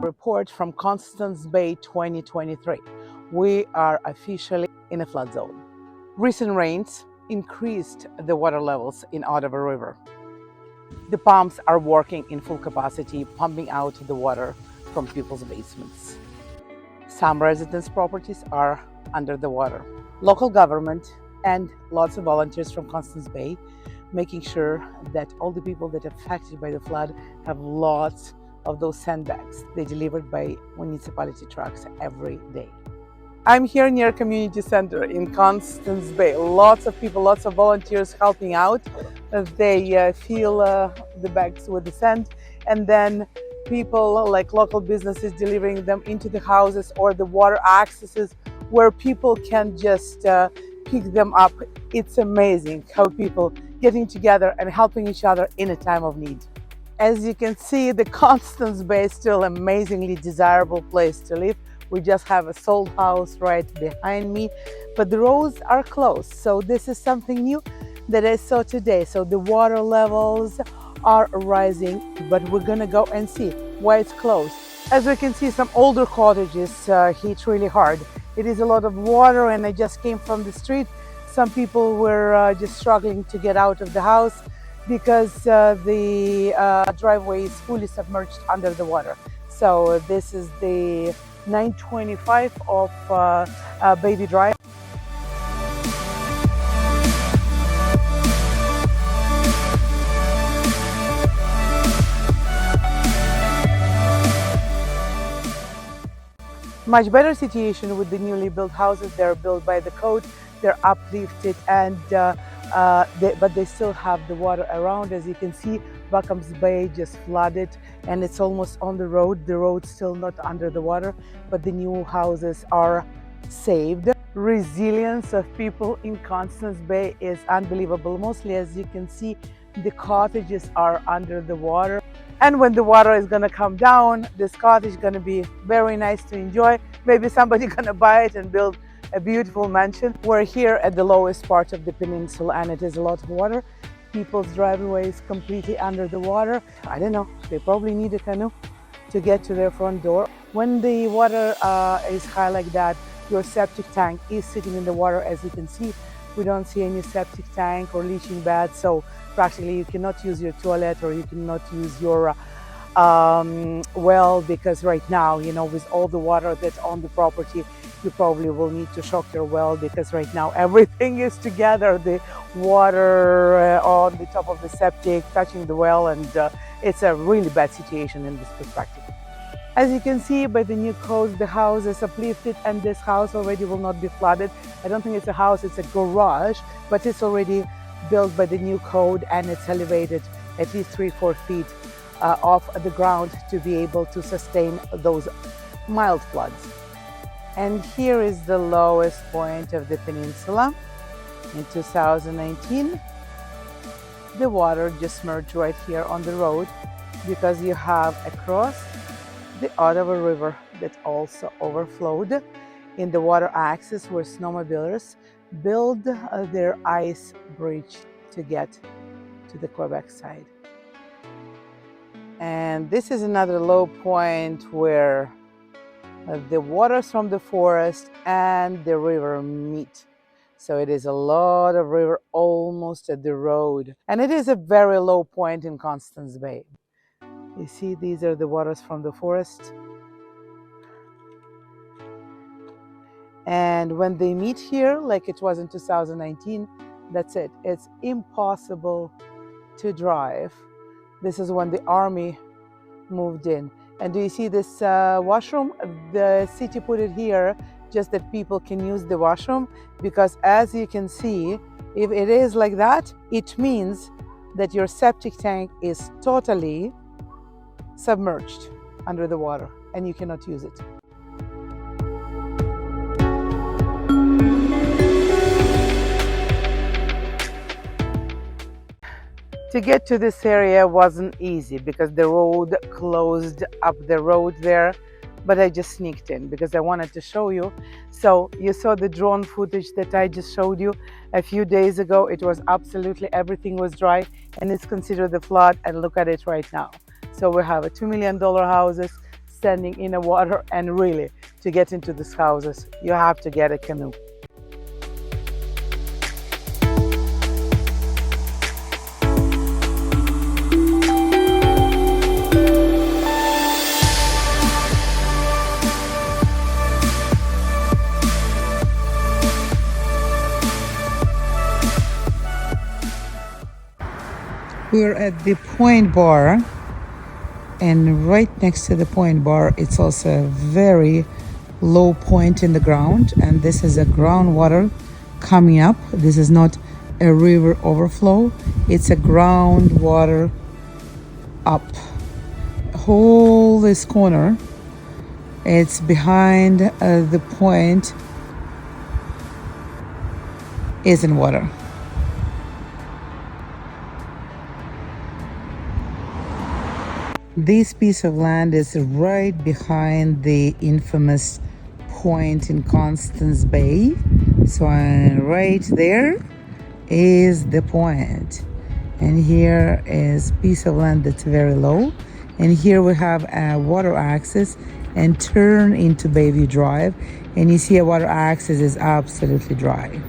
Report from Constance Bay 2023. We are officially in a flood zone. Recent rains increased the water levels in Ottawa River. The pumps are working in full capacity, pumping out the water from people's basements. Some residents' properties are under the water. Local government and lots of volunteers from Constance Bay making sure that all the people that are affected by the flood have lots of those sandbags. They delivered by municipality trucks every day. I'm here near community center in Constance Bay. Lots of people, lots of volunteers helping out. They fill the bags with the sand, and then people like local businesses delivering them into the houses or the water accesses where people can just pick them up. It's amazing how people getting together and helping each other in a time of need. As you can see, the Constance Bay is still an amazingly desirable place to live. We just have a sold house right behind me, but the roads are closed. So this is something new that I saw today. So the water levels are rising, but we're gonna go and see why it's closed. As we can see, some older cottages hit really hard. It is a lot of water, and I just came from the street. Some people were just struggling to get out of the house because the driveway is fully submerged under the water. So this is the 925 of Baby Drive. Much better situation with the newly built houses. They're built by the code, they're uplifted, and but they still have the water around. As you can see, Constance Bay just flooded, and it's almost on the road. The road's still not under the water, but the new houses are saved. Resilience of people in Constance Bay is unbelievable. Mostly, as you can see, the cottages are under the water. And when the water is gonna come down, this cottage is gonna be very nice to enjoy. Maybe somebody gonna buy it and build a beautiful mansion. We're here at the lowest part of the peninsula, and it is a lot of water. People's driveway is completely under the water. I don't know, they probably need a canoe to get to their front door. When the water is high like that, your septic tank is sitting in the water. As you can see, we don't see any septic tank or leaching bed, so practically you cannot use your toilet or you cannot use your well, because right now, you know, with all the water that's on the property, you probably will need to shock your well, because right now everything is together. The water on the top of the septic touching the well, and it's a really bad situation in this perspective. As you can see by the new codes, the house is uplifted, and this house already will not be flooded. I don't think it's a house, it's a garage, but it's already built by the new code, and it's elevated at least 3-4 feet off the ground to be able to sustain those mild floods. And here is the lowest point of the peninsula. In 2019, the water just merged right here on the road, because you have across the Ottawa River that also overflowed in the water access where snowmobilers build their ice bridge to get to the Quebec side. And this is another low point where the waters from the forest and the river meet. So it is a lot of river almost at the road. And it is a very low point in Constance Bay. You see, these are the waters from the forest. And when they meet here, like it was in 2019, that's it. It's impossible to drive. This is when the army moved in. And do you see this washroom? The city put it here just that people can use the washroom, because as you can see, if it is like that, it means that your septic tank is totally submerged under the water and you cannot use it. To get to this area wasn't easy because the road closed up the road there, but I just sneaked in because I wanted to show you. So you saw the drone footage that I just showed you a few days ago. It was absolutely, everything was dry, and it's considered a flood, and look at it right now. So we have a $2 million houses, standing in the water, and really, to get into these houses, you have to get a canoe. We're at the Point Bar, and right next to the Point Bar, it's also a very low point in the ground, and this is a groundwater coming up. This is not a river overflow, it's a groundwater up. Whole this corner, it's behind the point, is in water. This piece of land is right behind the infamous point in Constance Bay. So right there is the point. And here is a piece of land that's very low. And here we have a water access and turn into Bayview Drive. And you see a water access is absolutely dry.